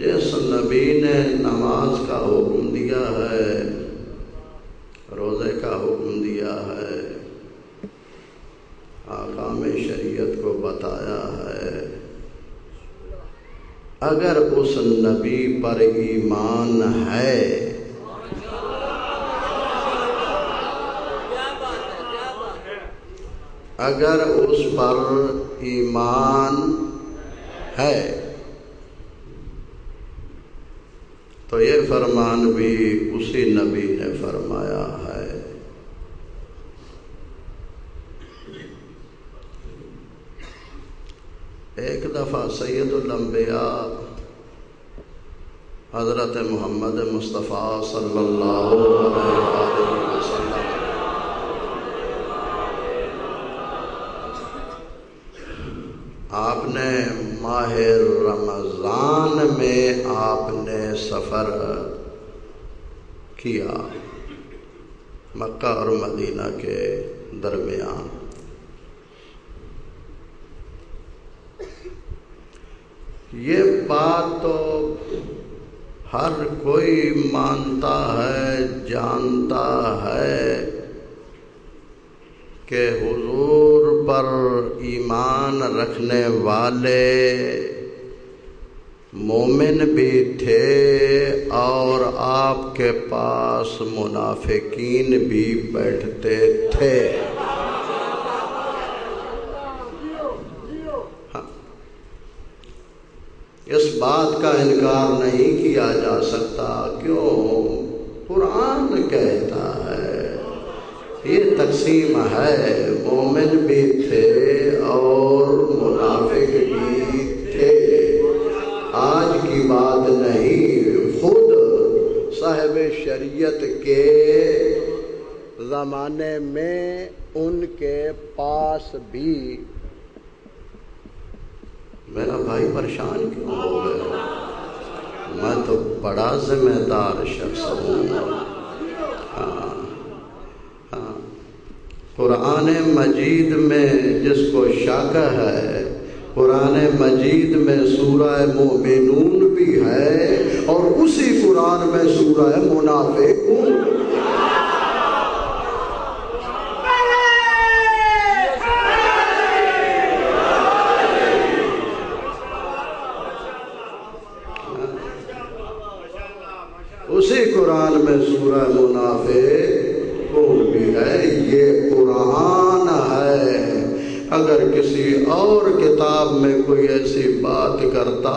جس نبی نے نماز کا حکم دیا ہے، روزے کا حکم دیا ہے، احکام شریعت کو بتایا ہے، اگر اس نبی پر ایمان ہے اگر اس پر ایمان ہے تو یہ فرمان بھی اسی نبی نے فرمایا ہے۔ ایک دفعہ سید الانبیاء حضرت محمد مصطفیٰ صلی اللہ علیہ وسلم آپ نے ماہ رمضان میں آپ نے سفر کیا مکہ اور مدینہ کے درمیان۔ یہ بات تو ہر کوئی مانتا ہے، جانتا ہے کہ حضور پر ایمان رکھنے والے مومن بھی تھے اور آپ کے پاس منافقین بھی بیٹھتے تھے۔ اس بات کا انکار نہیں کیا جا سکتا، کیوں؟ قرآن کہتا ہے، یہ تقسیم ہے، مومن بھی تھے اور منافق بھی تھے۔ آج کی بات نہیں، خود صاحب شریعت کے زمانے میں ان کے پاس بھی۔ میرا بھائی پریشان کیوں ہو گئے؟ میں تو بڑا ذمہ دار شخص ہوں۔ قرآن مجید میں جس کو شک ہے، قرآن مجید میں سورہ مومنون بھی ہے اور اسی قرآن میں سورہ منافقون۔ اسی قرآن میں سورہ منافقون بھی ہے۔ یہ قرآن ہے۔ اگر کسی اور کتاب میں کوئی ایسی بات کرتا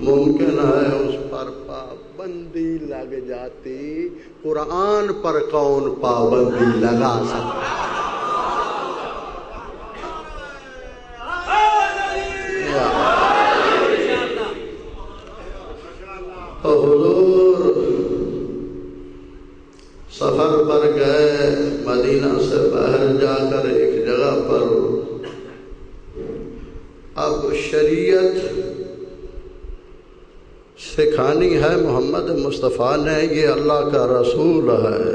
ممکن ہے اس پر پابندی لگ جاتی، قرآن پر کون پابندی لگا سکتا؟ تو حضور سفر پر گئے، مدینہ سے باہر جا کر ایک جگہ پر۔ اب شریعت سکھانی ہے محمد مصطفیٰ نے، یہ اللہ کا رسول ہے۔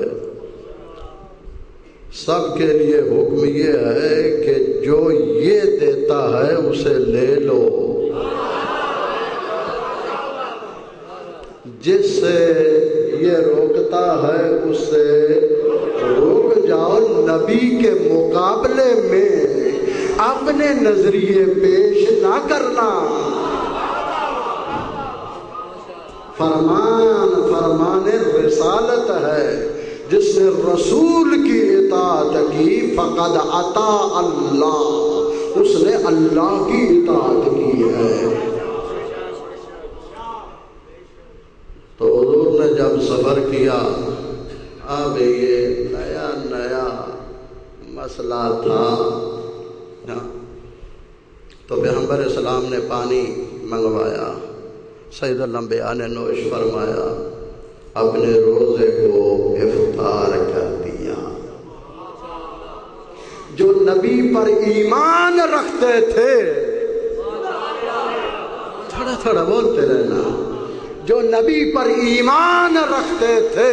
سب کے لیے حکم یہ ہے کہ جو یہ دیتا ہے اسے لے لو، جس سے یہ روکتا ہے اس سے روک جاؤ۔ نبی کے مقابلے میں اپنے نظریے پیش نہ کرنا۔ فرمان رسالت ہے، جس نے رسول کی اطاعت کی فقد اطاع اللہ، اس نے اللہ کی اطاعت کی ہے۔ تو حضور نے جب سفر کیا، اب یہ نیا مسئلہ تھا، تو پیغمبر اسلام نے پانی منگوایا، سید الانبیاء نے نوش فرمایا، اپنے روزے کو افطار کر دیا۔ جو نبی پر ایمان رکھتے تھے، تھوڑا بولتے رہنا، جو نبی پر ایمان رکھتے تھے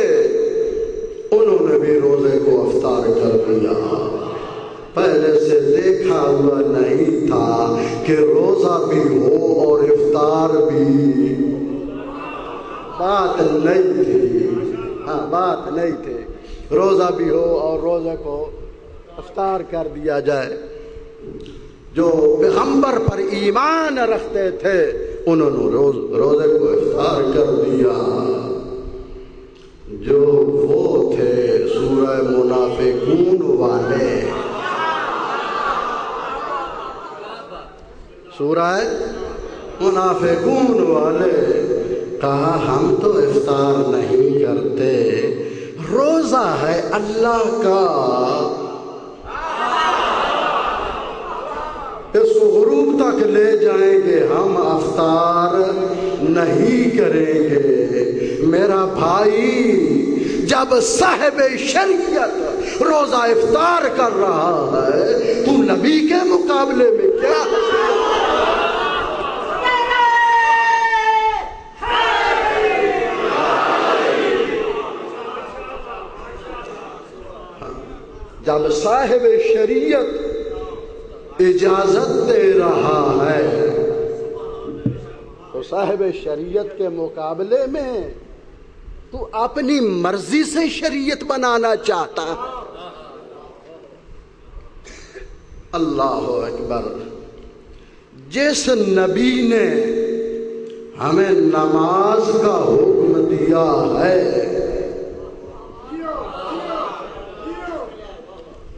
انہوں نے بھی روزے کو افطار کر دیا۔ پہلے سے دیکھا ہوا نہیں تھا کہ روزہ بھی ہو اور افطار بھی۔ بات نہیں تھی، ہاں بات نہیں تھی، روزہ بھی ہو اور روزے کو افطار کر دیا جائے۔ جو پیغمبر پر ایمان رکھتے تھے انہوں نے روزے کو افطار کر دیا۔ جو وہ تھے سورہ منافقون والے، سورہ منافقون والے، کہا ہم تو افطار نہیں کرتے، روزہ ہے اللہ کا، اس کو غروب تک لے جائیں گے، ہم افطار نہیں کریں گے۔ میرا بھائی، جب صاحب شریعت روزہ افطار کر رہا ہے تو نبی کے مقابلے میں کیا ہے؟ جب صاحب شریعت اجازت دے رہا ہے تو صاحب شریعت کے مقابلے میں تو اپنی مرضی سے شریعت بنانا چاہتا ہے۔ اللہ اکبر۔ جس نبی نے ہمیں نماز کا حکم دیا ہے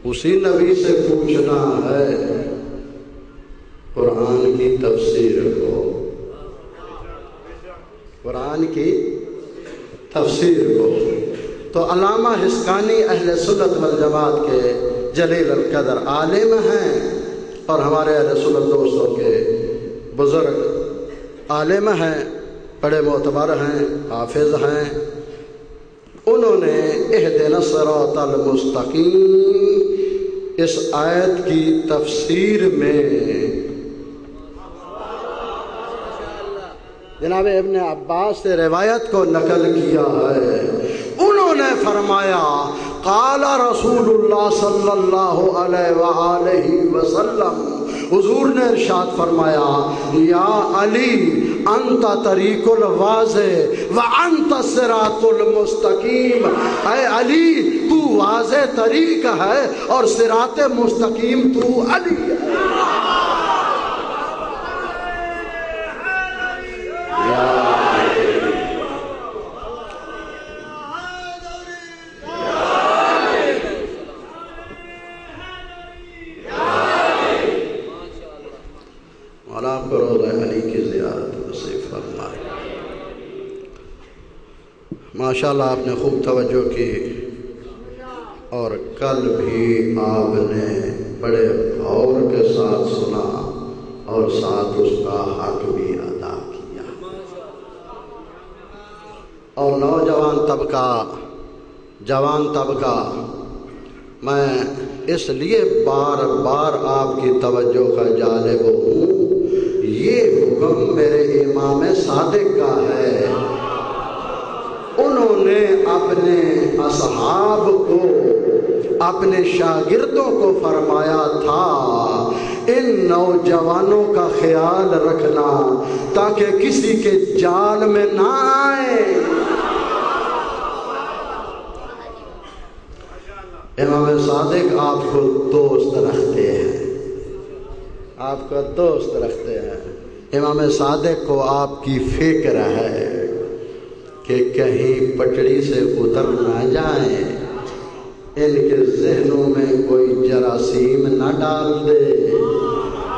اسی نبی سے پوچھنا ہے قرآن کی تفسیر کو، قرآن کی تفسیر کو۔ تو علامہ حسقانی اہل سنت والجماعت کے جلیل القدر عالم ہیں اور ہمارے اہل سنت دوستوں کے بزرگ عالم ہیں، بڑے معتبر ہیں، حافظ ہیں۔ انہوں نے اہدنا الصراط المستقیم اس آیت کی تفسیر میں جناب ابن عباس سے روایت کو نقل کیا ہے۔ انہوں نے فرمایا قال رسول اللہ صلی اللہ علیہ وآلہ وسلم، حضور نے ارشاد فرمایا یا علی انت طریق الواضح وانت الصراط المستقیم، اے علی تو واضح طریق ہے اور صراط مستقیم تو علی ہے۔ ماشاءاللہ آپ نے خوب توجہ کی اور کل بھی آپ نے بڑے غور کے ساتھ سنا اور ساتھ اس کا حق بھی ادا کیا۔ اور نوجوان طبقہ، جوان طبقہ، میں اس لیے بار بار آپ کی توجہ کا جالب ہوں، یہ حکم میرے امام صادق کا ہے۔ انہوں نے اپنے اصحاب کو، اپنے شاگردوں کو فرمایا تھا ان نوجوانوں کا خیال رکھنا تاکہ کسی کے جال میں نہ آئیں۔ امام صادق آپ کو دوست رکھتے ہیں، آپ کا دوست رکھتے ہیں۔ امام صادق کو آپ کی فکر ہے کہ کہیں پٹڑی سے اتر نہ جائیں، ان کے ذہنوں میں کوئی جراثیم نہ ڈال دے۔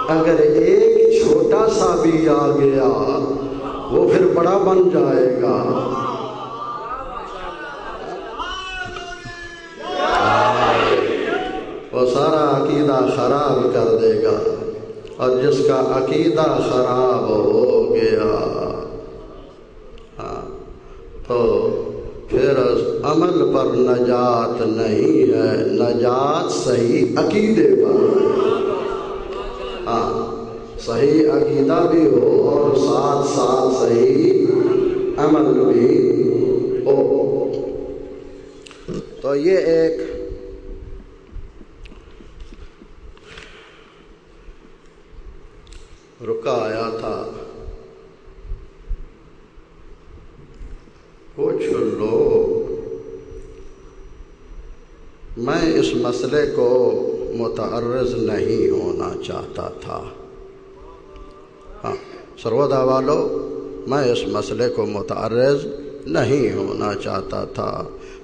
اگر ایک چھوٹا سا بھی آ گیا وہ پھر بڑا بن جائے گا۔ وہ سارا عقیدہ خراب کر دے گا، اور جس کا عقیدہ خراب ہو گیا تو پھر عمل پر نجات نہیں ہے، نجات صحیح عقیدے پر۔ ہاں، صحیح عقیدہ بھی ہو اور ساتھ ساتھ صحیح عمل بھی ہو۔ تو یہ ایک رکا آیا تھا کچھ لوگ میں اس مسئلے کو متعرض نہیں ہونا چاہتا تھا. ہاں سرودہ والو، میں اس مسئلے کو متعرض نہیں ہونا چاہتا تھا.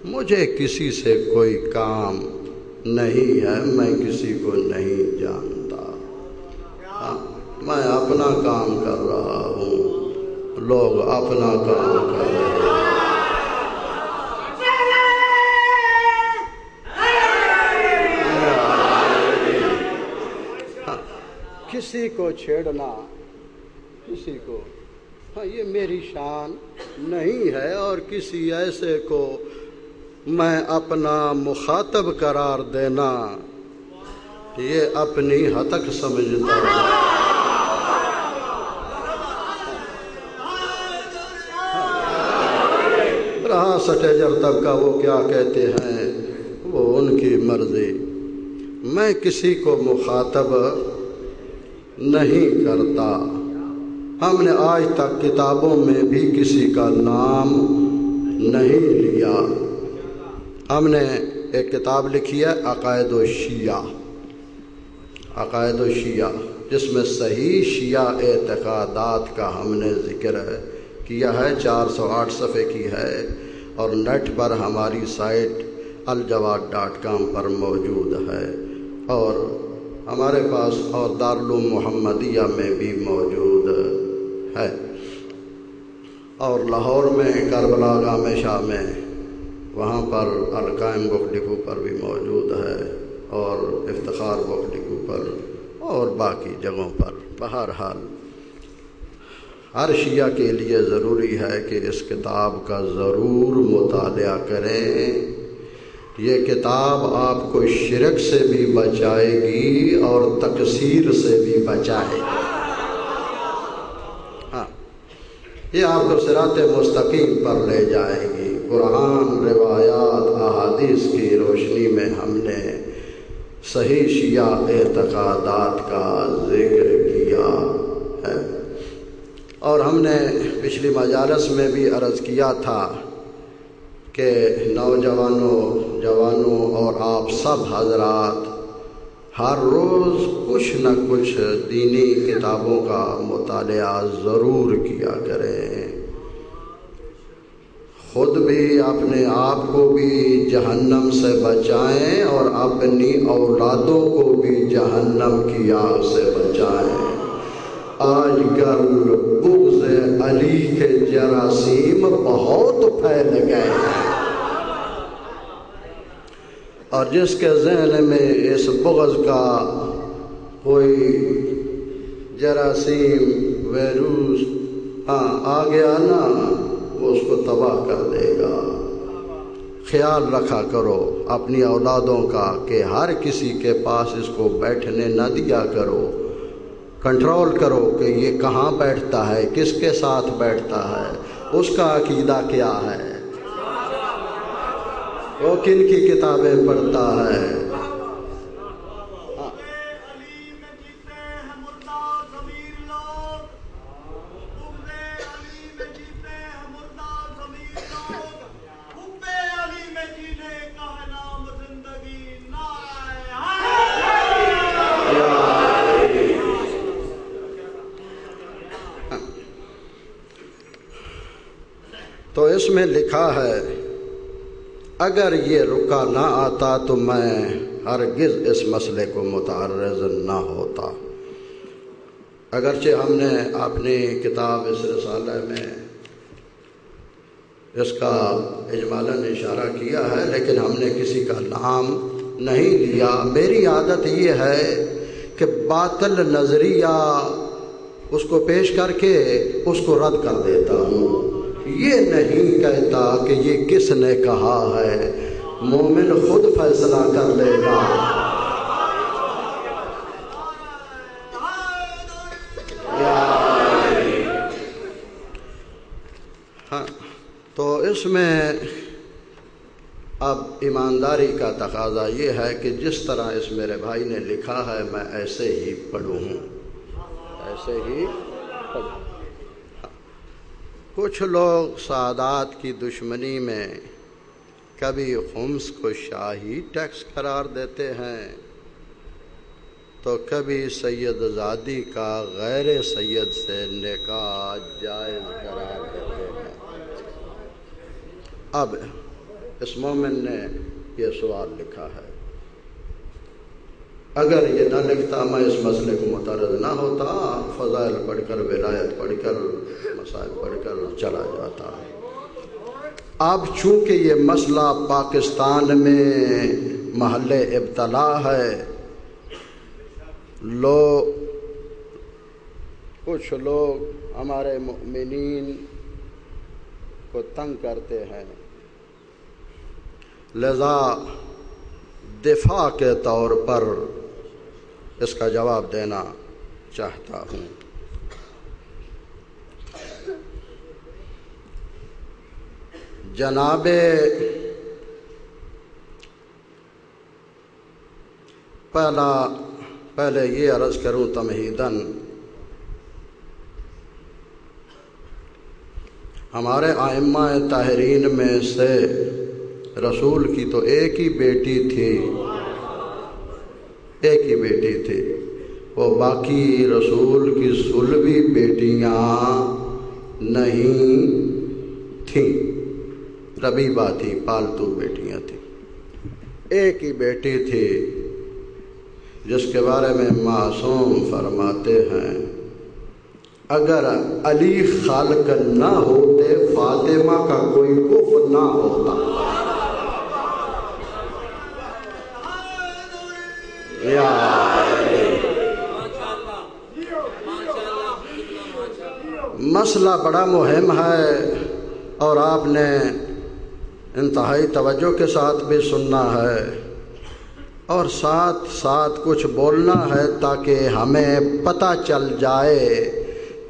مجھے کسی سے کوئی کام نہیں ہے، میں کسی کو نہیں جانتا. ہاں میں اپنا کام کر رہا ہوں، لوگ اپنا کام کر رہے ہیں. کسی کو چھیڑنا، کسی کو، ہاں یہ میری شان نہیں ہے، اور کسی ایسے کو میں اپنا مخاطب قرار دینا یہ اپنی ہتک سمجھتا ہوں. رہا سٹیجر تک کا وہ کیا کہتے ہیں وہ ان کی مرضی. میں کسی کو مخاطب نہیں کرتا. ہم نے آج تک کتابوں میں بھی کسی کا نام نہیں لیا. ہم نے ایک کتاب لکھی ہے عقائد الشیعہ، عقائد الشیعہ، جس میں صحیح شیعہ اعتقادات کا ہم نے ذکر کیا ہے. 408 صفحے کی ہے، اور نیٹ پر ہماری سائٹ الجواد.com پر موجود ہے، اور ہمارے پاس اور دارالعلوم محمدیہ میں بھی موجود ہے، اور لاہور میں کربلا گام شاہ میں وہاں پر القائم بک ڈپو پر بھی موجود ہے، اور افتخار بک ڈپو پر اور باقی جگہوں پر. بہرحال ہر شیعہ کے لیے ضروری ہے کہ اس کتاب کا ضرور مطالعہ کریں. یہ کتاب آپ کو شرک سے بھی بچائے گی اور تکثیر سے بھی بچائے گی. ہاں یہ آپ کو صراط مستقیم پر لے جائے گی. قرآن، روایات، احادیث کی روشنی میں ہم نے صحیح شیعہ اعتقادات کا ذکر کیا ہے، اور ہم نے پچھلی مجالس میں بھی عرض کیا تھا کہ نوجوانوں، جوانوں اور آپ سب حضرات ہر روز کچھ نہ کچھ دینی کتابوں کا مطالعہ ضرور کیا کریں. خود بھی اپنے آپ کو بھی جہنم سے بچائیں اور اپنی اولادوں کو بھی جہنم کی آگ سے بچائیں. آج کل بغض علی کے جراثیم بہت پھیل گئے ہیں، اور جس کے ذہن میں اس بغض کا کوئی جراثیم، ویروس آ گیا نا، وہ اس کو تباہ کر دے گا. خیال رکھا کرو اپنی اولادوں کا کہ ہر کسی کے پاس اس کو بیٹھنے نہ دیا کرو. کنٹرول کرو کہ یہ کہاں بیٹھتا ہے، کس کے ساتھ بیٹھتا ہے، اس کا عقیدہ کیا ہے، وہ کن کی کتابیں پڑھتا ہے. تو اس میں لکھا ہے اگر یہ رکا نہ آتا تو میں ہرگز اس مسئلے کو متعرض نہ ہوتا. اگرچہ ہم نے اپنی کتاب اس رسالہ میں اس کا اجمالاً اشارہ کیا ہے، لیکن ہم نے کسی کا نام نہیں لیا. میری عادت یہ ہے کہ باطل نظریہ اس کو پیش کر کے اس کو رد کر دیتا ہوں. یہ نہیں کہتا کہ یہ کس نے کہا ہے، مومن خود فیصلہ کر لے گا. ہاں تو اس میں اب ایمانداری کا تقاضا یہ ہے کہ جس طرح اس میرے بھائی نے لکھا ہے میں ایسے ہی پڑھوں، ایسے ہی پڑھوں. کچھ لوگ سادات کی دشمنی میں کبھی خمس کو شاہی ٹیکس قرار دیتے ہیں تو کبھی سید زادی کا غیر سید سے نکاح جائز قرار دیتے ہیں۔ اب اس مومن نے یہ سوال لکھا ہے، اگر یہ نہ لکھتا میں اس مسئلے کو متعرض نہ ہوتا، فضائل پڑھ کر ولایت پڑھ کر مسائل پڑھ کر چلا جاتا۔ اب چونکہ یہ مسئلہ پاکستان میں محل ابتلا ہے، کچھ لوگ ہمارے مؤمنین کو تنگ کرتے ہیں، لذا دفاع کے طور پر اس کا جواب دینا چاہتا ہوں۔ جناب پہلے یہ عرض کروں تمہیداً، ہمارے ائمہ طاہرین میں سے رسول کی تو ایک ہی بیٹی تھی، وہ باقی رسول کی صلبی بیٹیاں نہیں تھیں، ربیبہ تھی، پالتو بیٹیاں تھیں۔ ایک ہی بیٹی تھی جس کے بارے میں معصوم فرماتے ہیں، اگر علی خالق نہ ہوتے فاطمہ کا کوئی کفر نہ ہوتا۔ مسئلہ بڑا مہم ہے اور آپ نے انتہائی توجہ کے ساتھ بھی سننا ہے اور ساتھ ساتھ کچھ بولنا ہے تاکہ ہمیں پتہ چل جائے،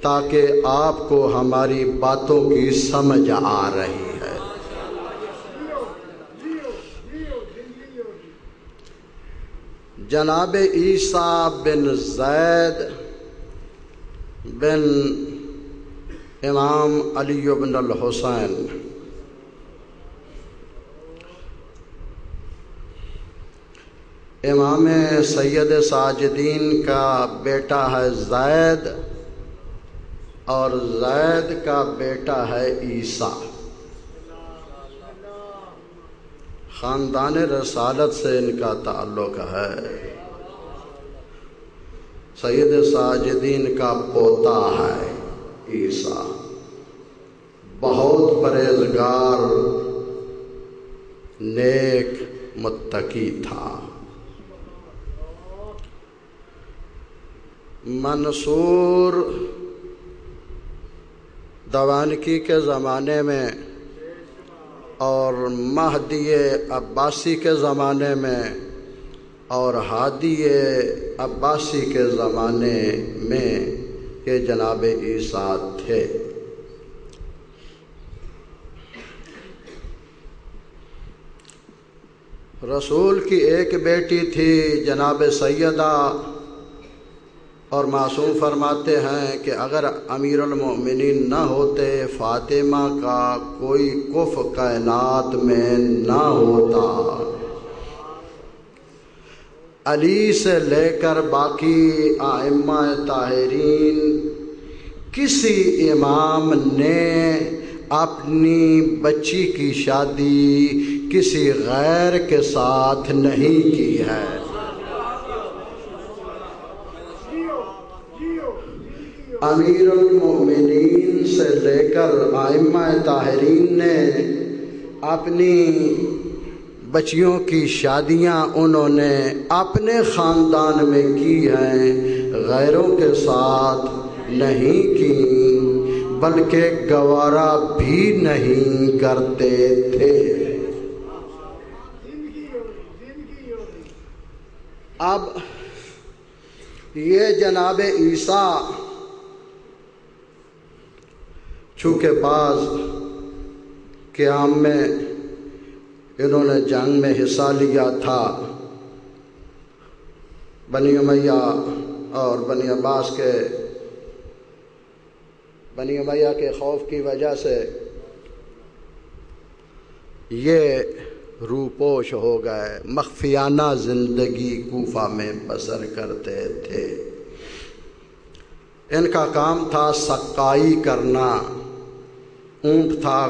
تاکہ آپ کو ہماری باتوں کی سمجھ آ رہی ہے۔ جناب عیسیٰ بن زید بن امام علی بن الحسین امام سید ساجدین کا بیٹا ہے زید، اور زید کا بیٹا ہے عیسیٰ۔ خاندان رسالت سے ان کا تعلق ہے۔ سید ساجدین کا پوتا ہے عیسیٰ، بہت پرہیزگار نیک متقی تھا۔ منصور دوانکی کے زمانے میں اور مہدی عباسی کے زمانے میں اور ہادی عباسی کے زمانے میں یہ جناب عیسیٰ تھے۔ رسول کی ایک بیٹی تھی جناب سیدہ، اور معصوم فرماتے ہیں کہ اگر امیر المؤمنین نہ ہوتے فاطمہ کا کوئی کف کائنات میں نہ ہوتا۔ علی سے لے کر باقی ائمہ طاہرین کسی امام نے اپنی بچی کی شادی کسی غیر کے ساتھ نہیں کی ہے۔ امیر المؤمنین سے لے کر ائمہ طاہرین نے اپنی بچیوں کی شادیاں انہوں نے اپنے خاندان میں کی ہیں، غیروں کے ساتھ نہیں کی، بلکہ گوارا بھی نہیں کرتے تھے۔ اب یہ جناب عیسیٰ چونکہ بعض قیام میں انہوں نے جنگ میں حصہ لیا تھا، بنی امیہ اور بنی عباس کے بنی امیہ کے خوف کی وجہ سے یہ روپوش ہو گئے، مخفیانہ زندگی کوفہ میں بسر کرتے تھے۔ ان کا کام تھا سقائی کرنا، اونٹ تھا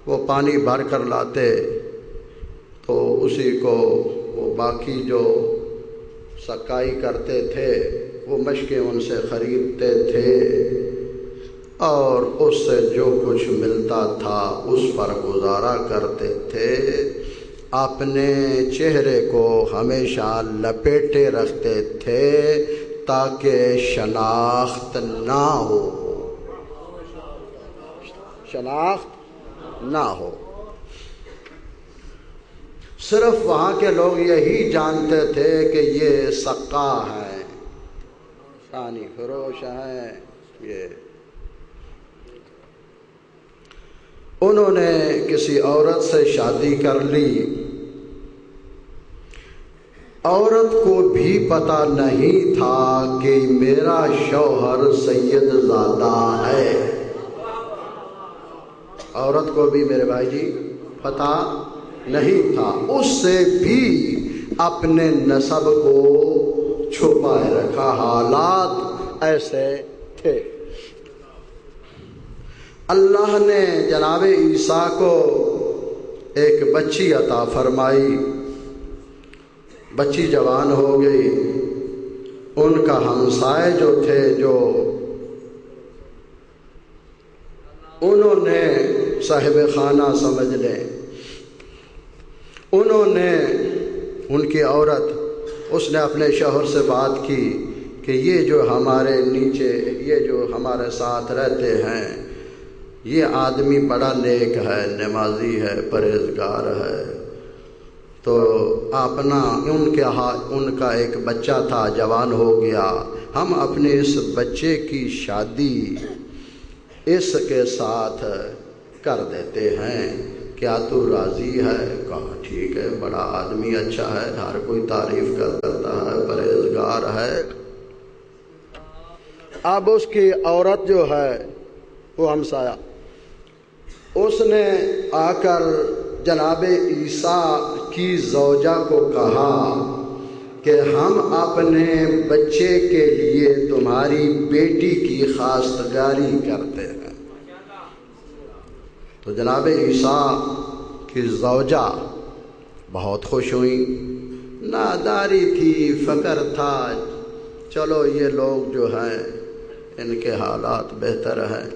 وہ پانی بھر کر لاتے تو اسی کو وہ باقی جو سقائی کرتے تھے وہ مشقیں ان سے خریدتے تھے اور اس سے جو کچھ ملتا تھا اس پر گزارا کرتے تھے۔ اپنے چہرے کو ہمیشہ لپیٹے رکھتے تھے تاکہ شناخت نہ ہو، شناخت نہ ہو۔ صرف وہاں کے لوگ یہی جانتے تھے کہ یہ سقا ہے، پانی فروش ہے۔ یہ انہوں نے کسی عورت سے شادی کر لی، عورت کو بھی پتہ نہیں تھا کہ میرا شوہر سید زادہ ہے۔ عورت کو بھی میرے بھائی جی پتہ نہیں تھا، اس سے بھی اپنے نسب کو چھپائے رکھا، حالات ایسے تھے۔ اللہ نے جناب عیسیٰ کو ایک بچی عطا فرمائی، بچی جوان ہو گئی۔ ان کا ہمسائے جو تھے، جو انہوں نے صاحب خانہ سمجھ لیں، انہوں نے ان کی عورت، اس نے اپنے شوہر سے بات کی کہ یہ جو ہمارے نیچے، یہ جو ہمارے ساتھ رہتے ہیں، یہ آدمی بڑا نیک ہے، نمازی ہے، پرہیزگار ہے، تو اپنا ان کا ایک بچہ تھا، جوان ہو گیا، ہم اپنے اس بچے کی شادی اس کے ساتھ کر دیتے ہیں، کیا تو راضی ہے؟ کہا ٹھیک ہے، بڑا آدمی اچھا ہے، ہر کوئی تعریف کرتا ہے، پرہیزگار ہے۔ اب اس کی عورت جو ہے وہ ہمسایہ، اس نے آ کر جناب عیسیٰ کی زوجہ کو کہا کہ ہم اپنے بچے کے لیے تمہاری بیٹی کی خواستگاری کرتے ہیں۔ تو جناب عیسیٰ کی زوجہ بہت خوش ہوئی، ناداری تھی، فقر تھا، چلو یہ لوگ جو ہیں ان کے حالات بہتر ہیں۔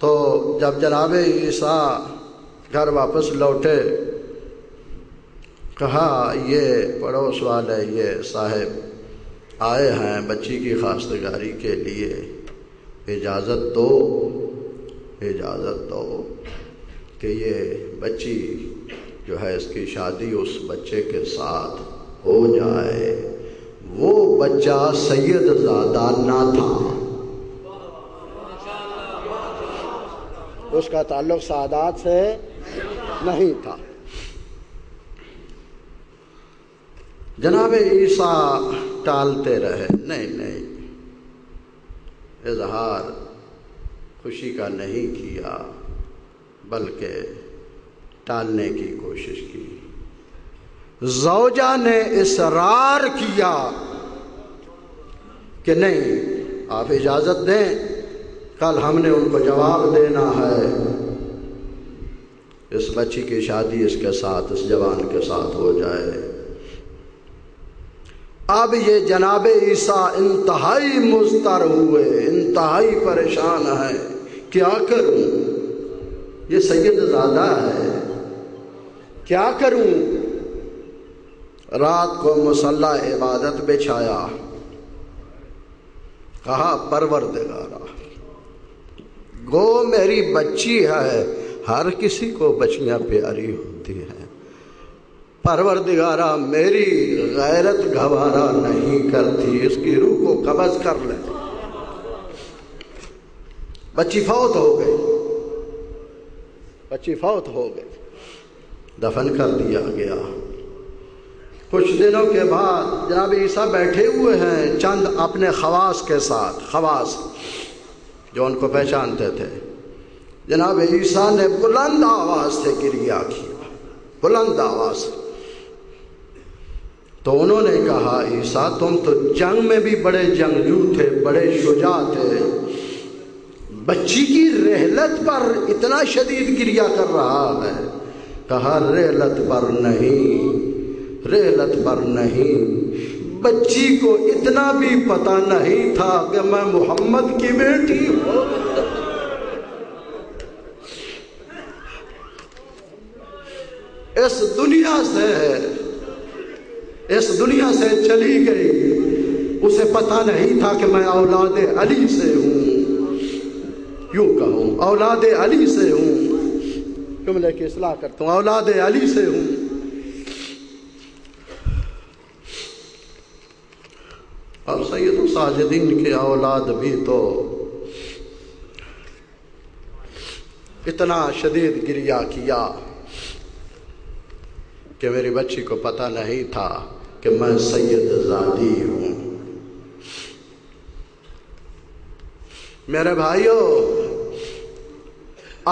تو جب جناب عیسیٰ گھر واپس لوٹے، کہا یہ پڑوس والے، یہ صاحب آئے ہیں بچی کی خواستگاری کے لیے، اجازت دو کہ یہ بچی جو ہے اس کی شادی اس بچے کے ساتھ ہو جائے۔ وہ بچہ سید زادہ نہ تھا، اس کا تعلق سعادات سے نہیں تھا۔ جناب عیسیٰ ٹالتے رہے، نہیں، اظہار خوشی کا نہیں کیا، بلکہ ٹالنے کی کوشش کی۔ زوجہ نے اصرار کیا کہ نہیں، آپ اجازت دیں، کل ہم نے ان کو جواب دینا ہے، اس بچی کی شادی اس کے ساتھ، اس جوان کے ساتھ ہو جائے۔ اب یہ جناب عیسیٰ انتہائی مضطر ہوئے، انتہائی پریشان ہیں، کیا کروں؟ یہ سید زادہ ہے، کیا کروں؟ رات کو مصلی عبادت بچھایا، کہا پروردگارا، گو میری بچی ہے، ہر کسی کو بچیاں پیاری ہوتی ہیں، پروردگارا میری غیرت گوارا نہیں کرتی، اس کی روح کو قبض کر لے۔ بچی فوت ہو گئی، دفن کر دیا گیا۔ کچھ دنوں کے بعد جناب عیسیٰ بیٹھے ہوئے ہیں چند اپنے خواص کے ساتھ، خواص جو ان کو پہچانتے تھے، جناب عیسیٰ نے بلند آواز سے گریہ کیا، بلند آواز۔ تو انہوں نے کہا عیسیٰ تم تو جنگ میں بھی بڑے جنگجو تھے، بڑے شجاع تھے، بچی کی رحلت پر اتنا شدید گریہ کر رہا ہے۔ کہا رحلت پر نہیں، رحلت پر نہیں، بچی کو اتنا بھی پتہ نہیں تھا کہ میں محمد کی بیٹی ہوں۔ اس دنیا سے چلی گئی، اسے پتہ نہیں تھا کہ میں اولاد علی سے ہوں، یوں کہوں اولاد علی سے ہوں، جملے کی اصلاح کرتا ہوں، اولاد علی سے ہوں۔ اب سید الساجدین کے اولاد بھی تو اتنا شدید گریہ کیا کہ میری بچی کو پتہ نہیں تھا کہ میں سید زادی ہوں۔ میرے بھائیو،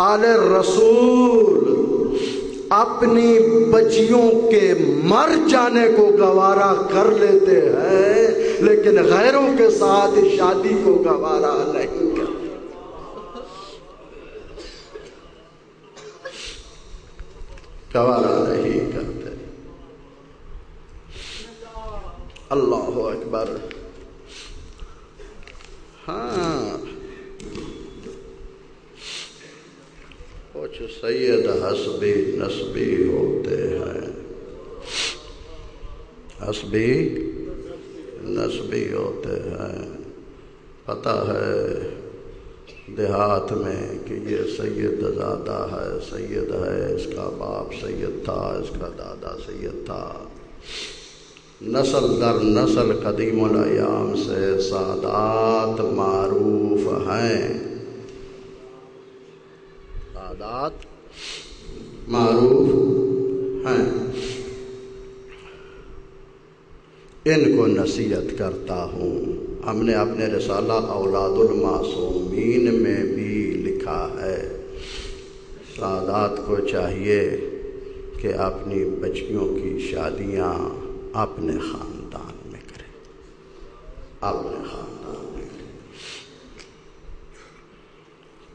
آل رسول اپنی بچیوں کے مر جانے کو گوارا کر لیتے ہیں، لیکن غیروں کے ساتھ شادی کو گوارا نہیں کرتے۔ گوارا نہیں کرتے۔ اللہ اکبر۔ ہاں، کچھ سید حسبی نسبی ہوتے ہیں، حسبی نسبی ہوتے ہیں۔ پتہ ہے دیہات میں کہ یہ سید زادہ ہے، سید ہے، اس کا باپ سید تھا، اس کا دادا سید تھا، نسل در نسل قدیم الایام سے سادات معروف ہیں، سادات معروف ہیں۔ ان کو نصیحت کرتا ہوں۔ ہم نے اپنے رسالہ اولاد المعصومین میں بھی لکھا ہے، سادات کو چاہیے کہ اپنی بچیوں کی شادیاں اپنے خاندان میں کریں، اپنے خاندان میں کریں۔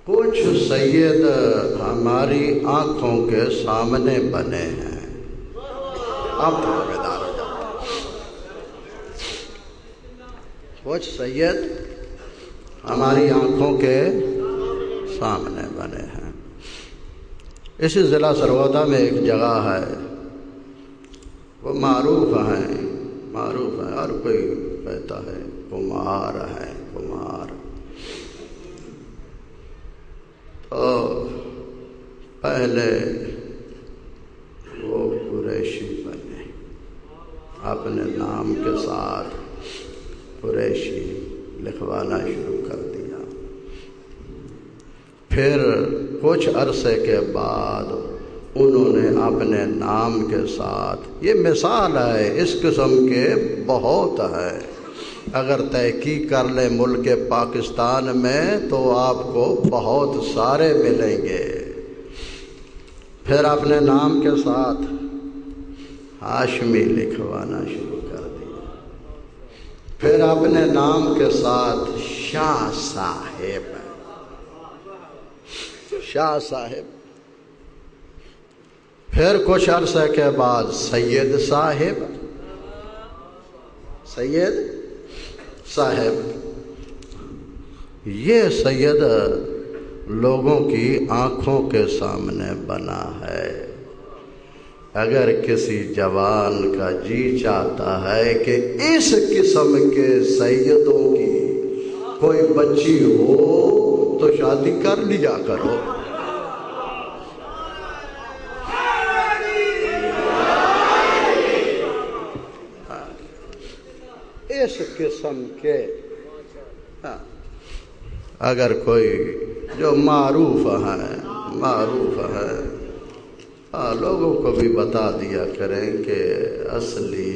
کچھ سید ہماری آنکھوں کے سامنے بنے ہیں، اب تو بیدار ہو جاتے ہیں۔ کچھ سید ہماری آنکھوں کے سامنے بنے ہیں۔ اسی ضلع سرودہ میں ایک جگہ ہے، وہ معروف ہیں، معروف ہیں، ہر کوئی کہتا ہے کمہار ہے، کمہار۔ تو پہلے وہ قریشی بنے، اپنے نام کے ساتھ قریشی لکھوانا شروع کر دیا۔ پھر کچھ عرصے کے بعد انہوں نے اپنے نام کے ساتھ، یہ مثال ہے، اس قسم کے بہت ہے، اگر تحقیق کر لیں ملک پاکستان میں تو آپ کو بہت سارے ملیں گے۔ پھر اپنے نام کے ساتھ ہاشمی لکھوانا شروع کر دیا، پھر اپنے نام کے ساتھ شاہ صاحب، شاہ صاحب، پھر کچھ عرصے کے بعد سید صاحب، سید صاحب۔ یہ سید لوگوں کی آنکھوں کے سامنے بنا ہے۔ اگر کسی جوان کا جی چاہتا ہے کہ اس قسم کے سیدوں کی کوئی بچی ہو تو شادی کر لیا کرو۔ اس قسم کے اگر کوئی جو معروف ہے، معروف ہے، لوگوں کو بھی بتا دیا کریں کہ اصلی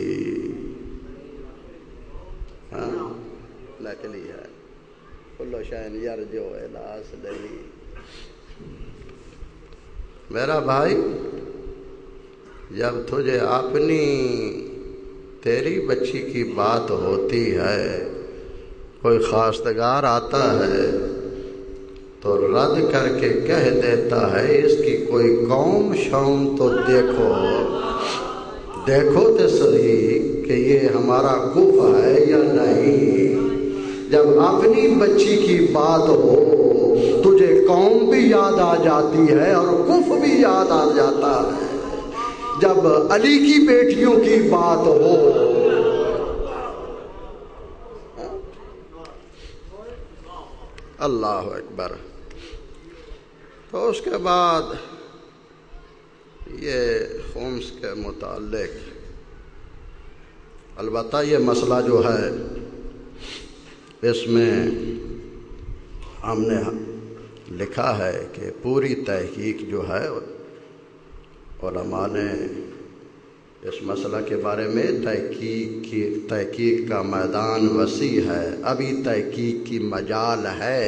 نقلی ہے، کلو شین یرجو الی اصلہ۔ میرا بھائی، جب تجھے اپنی تیری بچی کی بات ہوتی ہے، کوئی خواستگار آتا ہے تو رد کر کے کہہ دیتا ہے اس کی کوئی قوم شوم تو دیکھو تو صحیح کہ یہ ہمارا کف ہے یا نہیں۔ جب اپنی بچی کی بات ہو تجھے قوم بھی یاد آ جاتی ہے اور کف بھی یاد آ جاتا ہے۔ جب علی کی بیٹیوں کی بات ہو، اللہ اکبر، تو اس کے بعد یہ خمس کے متعلق البتہ یہ مسئلہ جو ہے اس میں ہم نے لکھا ہے کہ پوری تحقیق جو ہے علماء نے اس مسئلہ کے بارے میں تحقیق کا میدان وسیع ہے، ابھی تحقیق کی مجال ہے،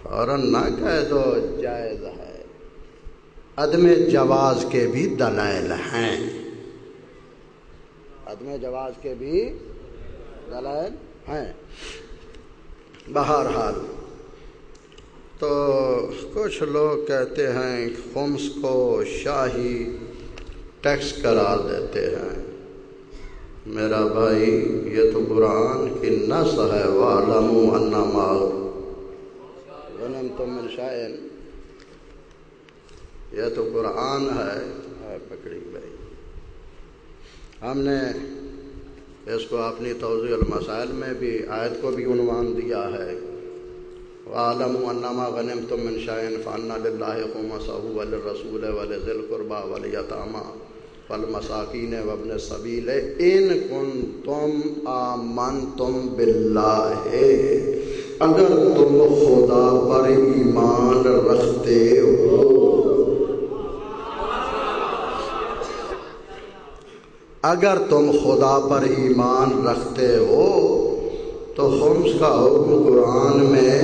فوراً نہ کہہ دو جائز ہے۔ عدم جواز کے بھی دلائل ہیں، عدم جواز کے بھی دلائل ہیں۔ بہرحال تو کچھ لوگ کہتے ہیں خمس کو شاہی ٹیکس قرار دیتے ہیں۔ میرا بھائی، یہ تو قرآن کی نص ہے، وَاعْلَمُوا أَنَّمَا غَنِمْتُم مِّن شَيْءٍ، یہ تو قرآن ہے پکڑی بھائی۔ ہم نے اس کو اپنی توضیح المسائل میں بھی آیت کو بھی عنوان دیا ہے، وَاعْلَمُوا أَنَّمَا غَنِمْتُم مِّن شَيْءٍ فَأَنَّ لِلَّهِ خُمُسَهُ وَلِلرَّسُولِ وَلِذِي الْقُرْبَىٰ وَالْيَتَامَىٰ وَالْمَسَاكِينِ وَابْنِ السَّبِيلِ إِن كُنتُمْ آمَنتُم بِاللَّهِ، اگر تم خدا پر ایمان رکھتے ہو، اگر تم خدا پر ایمان رکھتے ہو تو خمس کا حکم قرآن میں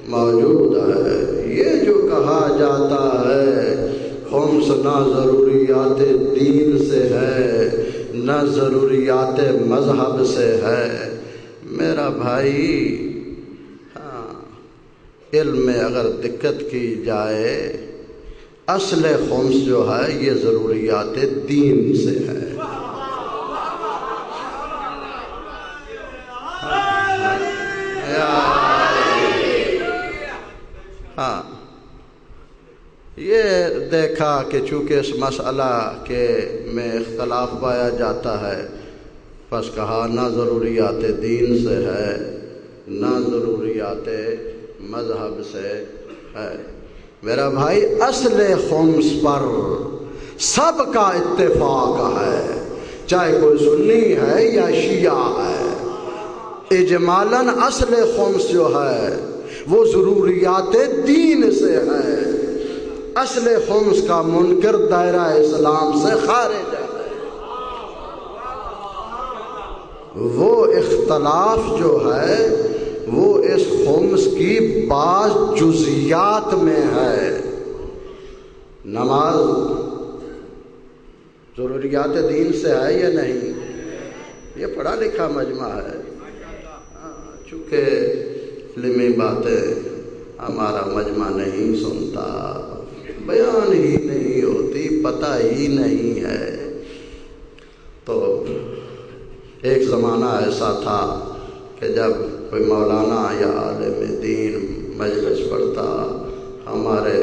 موجود ہے۔ یہ جو کہا جاتا ہے خمس نہ ضروریات دین سے ہے نہ ضروریات مذہب سے ہے، میرا بھائی، ہاں، علم میں اگر دقت کی جائے، اصل خمس جو ہے یہ ضروریات دین سے ہے۔ ہاں، یہ دیکھا کہ چونکہ اس مسئلہ کے میں اختلاف پایا جاتا ہے، پس کہا نہ ضروریات دین سے ہے نہ ضروریات مذہب سے ہے۔ میرا بھائی، اصل خمس پر سب کا اتفاق ہے، چاہے کوئی سنی ہے یا شیعہ ہے، اجمالاً اصل خمس جو ہے وہ ضروریات دین سے ہے۔ اصل خمس کا منکر دائرہ اسلام سے خارج ہے۔ وہ اختلاف جو ہے وہ اس خمس کی بعض جزیات میں ہے۔ نماز ضروریات دین سے ہے یا نہیں؟ یہ پڑھا لکھا مجمع ہے، چونکہ علمی باتیں ہمارا مجمع نہیں سنتا، بیان ہی نہیں ہوتی، پتہ ہی نہیں ہے۔ تو ایک زمانہ ایسا تھا کہ جب کوئی مولانا یا عالم دین مجلس پڑھتا، ہمارے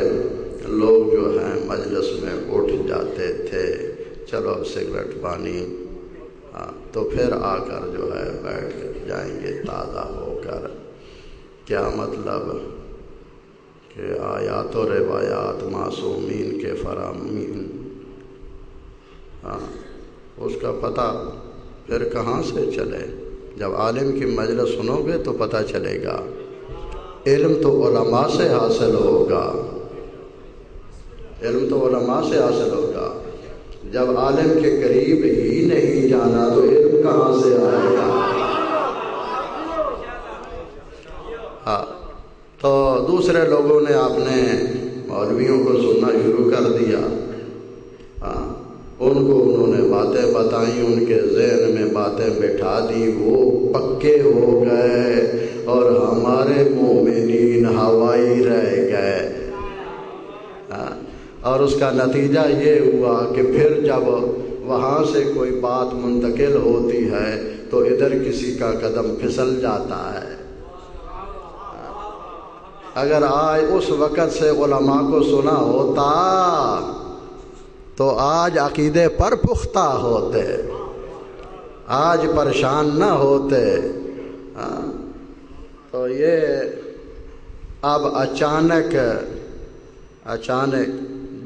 لوگ جو ہیں مجلس میں اٹھ جاتے تھے، چلو سگریٹ پانی، تو پھر آ کر جو ہے بیٹھ جائیں گے تازہ ہو کر۔ کیا مطلب کہ آیات و روایات معصومین کے فرامین، اس کا پتہ پھر کہاں سے چلے؟ جب عالم کی مجلس سنو گے تو پتہ چلے گا۔ علم تو علماء سے حاصل ہوگا، علم تو علماء سے حاصل ہوگا۔ جب عالم کے قریب ہی نہیں جانا تو علم کہاں سے آئے گا؟ ہاں تو دوسرے لوگوں نے اپنے مولویوں کو سننا شروع کر دیا، ہاں ان کو انہوں نے باتیں بتائیں، ان کے ذہن میں باتیں بٹھا دی، وہ پکے ہو گئے اور ہمارے مومنین ہوائی رہ گئے۔ اور اس کا نتیجہ یہ ہوا کہ پھر جب وہاں سے کوئی بات منتقل ہوتی ہے تو ادھر کسی کا قدم پھسل جاتا ہے۔ اگر آج اس وقت سے علماء کو سنا ہوتا تو آج عقیدے پر پختہ ہوتے، آج پریشان نہ ہوتے۔ تو یہ اب اچانک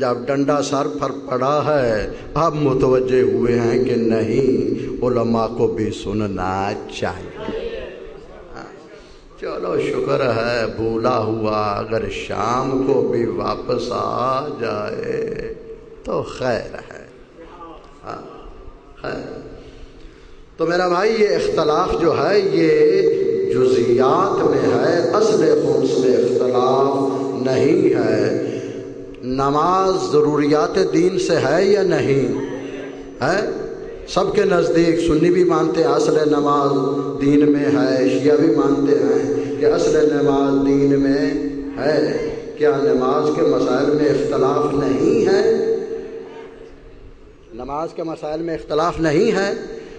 جب ڈنڈا سر پر پڑا ہے اب متوجہ ہوئے ہیں کہ نہیں، علماء کو بھی سننا چاہیے۔ چلو شکر ہے بھولا ہوا اگر شام کو بھی واپس آ جائے تو خیر ہے، خیر۔ تو میرا بھائی یہ اختلاف جو ہے یہ جزیات میں ہے، اصل خمس میں اختلاف نہیں ہے۔ نماز ضروریات دین سے ہے یا نہیں ہے؟ سب کے نزدیک سنی بھی مانتے ہیں اصل نماز دین میں ہے، شیعہ بھی مانتے ہیں کہ اصل نماز دین میں ہے۔ کیا نماز کے مسائل میں اختلاف نہیں ہے؟ نماز کے مسائل میں اختلاف نہیں ہے،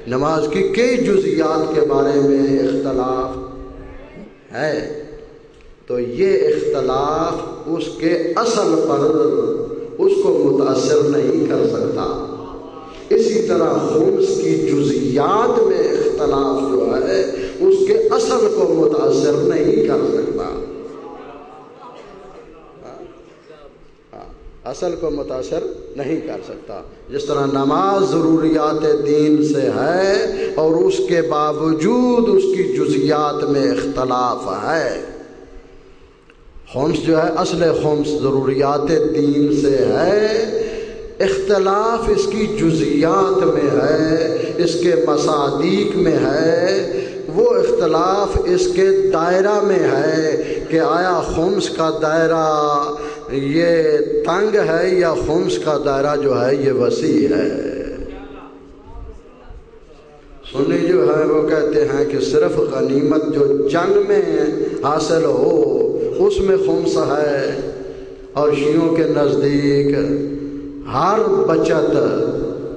نماز کی کئی جزیات کے بارے میں اختلاف ہے۔ تو یہ اختلاف اس کے اصل پر اس کو متاثر نہیں کر سکتا۔ اسی طرح خمس کی جزیات میں اختلاف جو ہے اس کے اصل کو متاثر نہیں کر سکتا، اصل کو متاثر نہیں کر سکتا۔ جس طرح نماز ضروریات دین سے ہے اور اس کے باوجود اس کی جزیات میں اختلاف ہے۔ خمس جو ہے اصل خمس ضروریات دین سے ہے، اختلاف اس کی جزیات میں ہے، اس کے مصادیق میں ہے۔ وہ اختلاف اس کے دائرہ میں ہے کہ آیا خمس کا دائرہ یہ تنگ ہے یا خمس کا دائرہ جو ہے یہ وسیع ہے۔ سنی جو ہے وہ کہتے ہیں کہ صرف غنیمت جو جنگ میں حاصل ہو اس میں خمس ہے، اور شیعوں کے نزدیک ہر بچت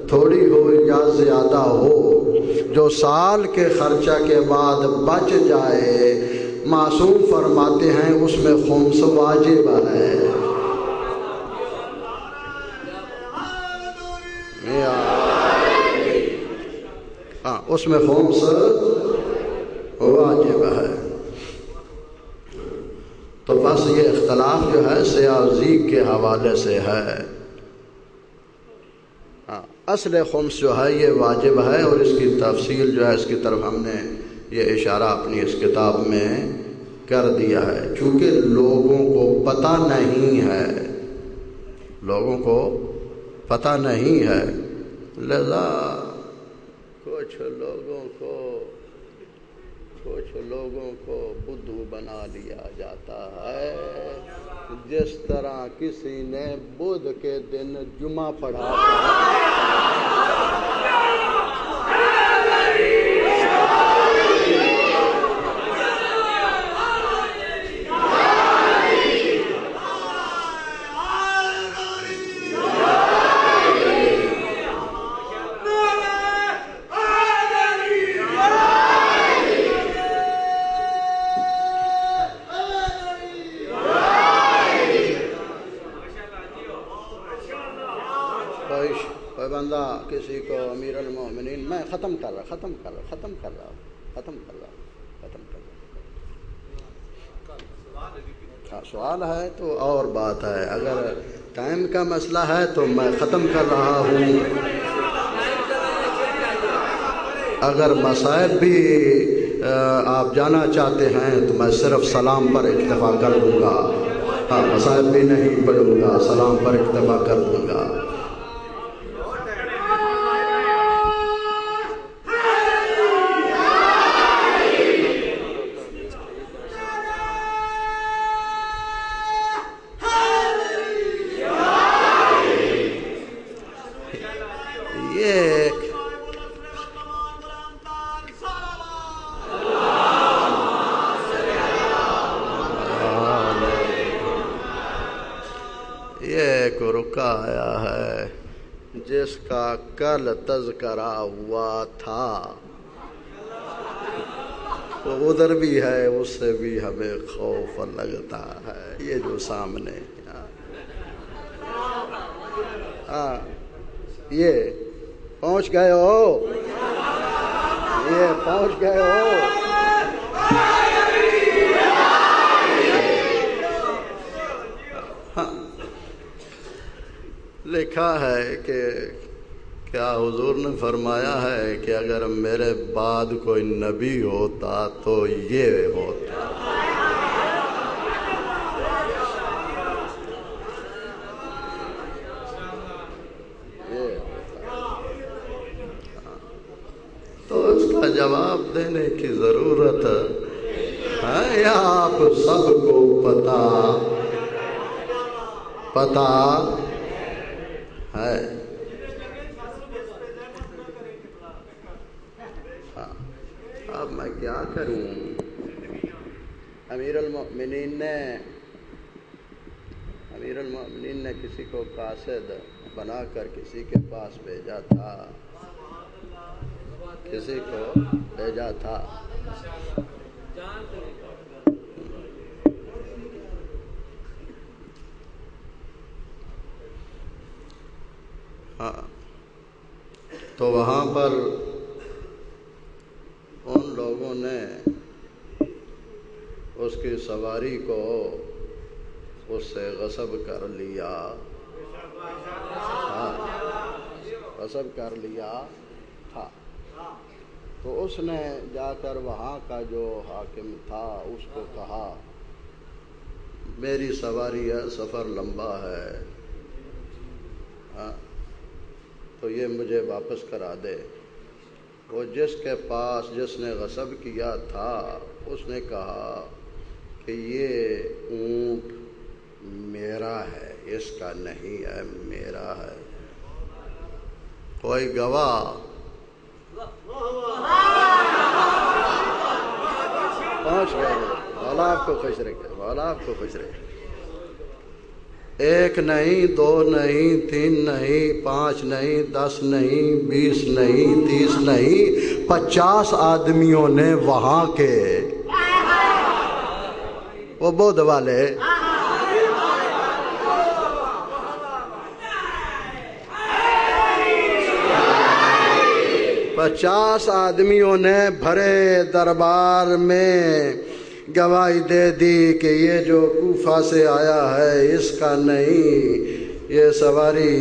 تھوڑی ہو یا زیادہ ہو جو سال کے خرچہ کے بعد بچ جائے، معصوم فرماتے ہیں اس میں خمس واجب ہے۔ ہاں اس میں خمس واجب ہے۔ تو بس یہ اختلاف جو ہے سیاہ زیغ کے حوالے سے ہے۔ اصل خمس جو ہے یہ واجب ہے، اور اس کی تفصیل جو ہے اس کی طرف ہم نے یہ اشارہ اپنی اس کتاب میں کر دیا ہے۔ چونکہ لوگوں کو پتہ نہیں ہے، لوگوں کو پتہ نہیں ہے، لذا کچھ لوگوں کو بدھو بنا لیا جاتا ہے۔ جس طرح کسی نے بدھ کے دن جمعہ پڑھا کسی کو امیر المومنین، میں ختم کر رہا ہوں۔ سوال ہے تو اور بات ہے، اگر ٹائم کا مسئلہ ہے تو میں ختم کر رہا ہوں۔ اگر مصائب بھی آپ جانا چاہتے ہیں تو میں صرف سلام پر اکتفا کر دوں گا، ہاں مصائب بھی نہیں پڑھوں گا، سلام پر اکتفا کر دوں گا۔ دھوکہ آیا ہے، جس کا کل تذکرہ ہوا تھا وہ ادھر بھی ہے، اس سے بھی ہمیں خوف لگتا ہے۔ یہ جو سامنے یہ پہنچ گئے ہو، یہ پہنچ گئے ہو۔ لکھا ہے کہ کیا حضور نے فرمایا ہے کہ اگر میرے بعد کوئی نبی ہوتا تو یہ ہوتا۔ تو اس کا جواب دینے کی ضرورت ہے یا آپ سب کو پتا ہے؟ اب میں کیا کروں؟ امیر المؤمنین نے کسی کو قاصد بنا کر کسی کے پاس بھیجا تھا، تو وہاں پر ان لوگوں نے اس کی سواری کو اس سے غصب کر لیا، تھا۔ تو اس نے جا کر وہاں کا جو حاکم تھا اس کو کہا میری سواری ہے، سفر لمبا ہے، تو یہ مجھے واپس کرا دے۔ وہ جس نے غصب کیا تھا اس نے کہا کہ یہ اونٹ میرا ہے، اس کا نہیں ہے، میرا ہے۔ کوئی گواہ؟ پہنچ گئے۔ مولا آپ کو خوش رکھے، مولا آپ کو خوش رکھے۔ 1 نہیں، 2 نہیں، 3 نہیں، 5 نہیں، 10 نہیں، 20 نہیں، 30 نہیں، 50 آدمیوں نے وہاں کے وہ بدھ والے 50 آدمیوں نے بھرے دربار میں گواہی دے دی کہ یہ جو کوفہ سے آیا ہے اس کا نہیں، یہ سواری،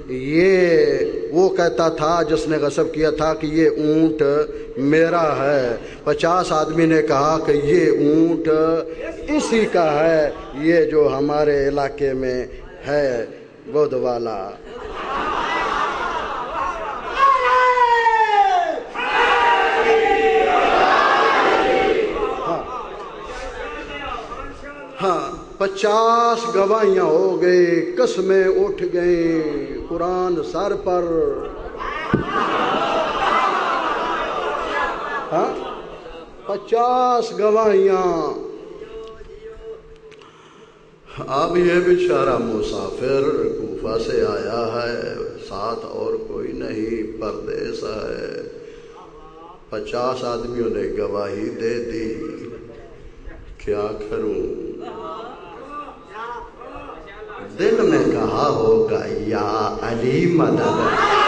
یہ وہ کہتا تھا جس نے غصب کیا تھا کہ یہ اونٹ میرا ہے۔ 50 آدمی نے کہا کہ یہ اونٹ اسی کا ہے، یہ جو ہمارے علاقے میں ہے بدھ والا۔ ہاں 50 گواہیاں ہو گئی، قسمیں اٹھ گئیں، قرآن سر پر۔ 50 گواہیاں۔ اب یہ بیچارہ مسافر کوفہ سے آیا ہے، ساتھ اور کوئی نہیں، پردیس ہے۔ 50 آدمیوں نے گواہی دے دی، کیا کروں؟ دل میں کہا ہوگا یا علی مدد۔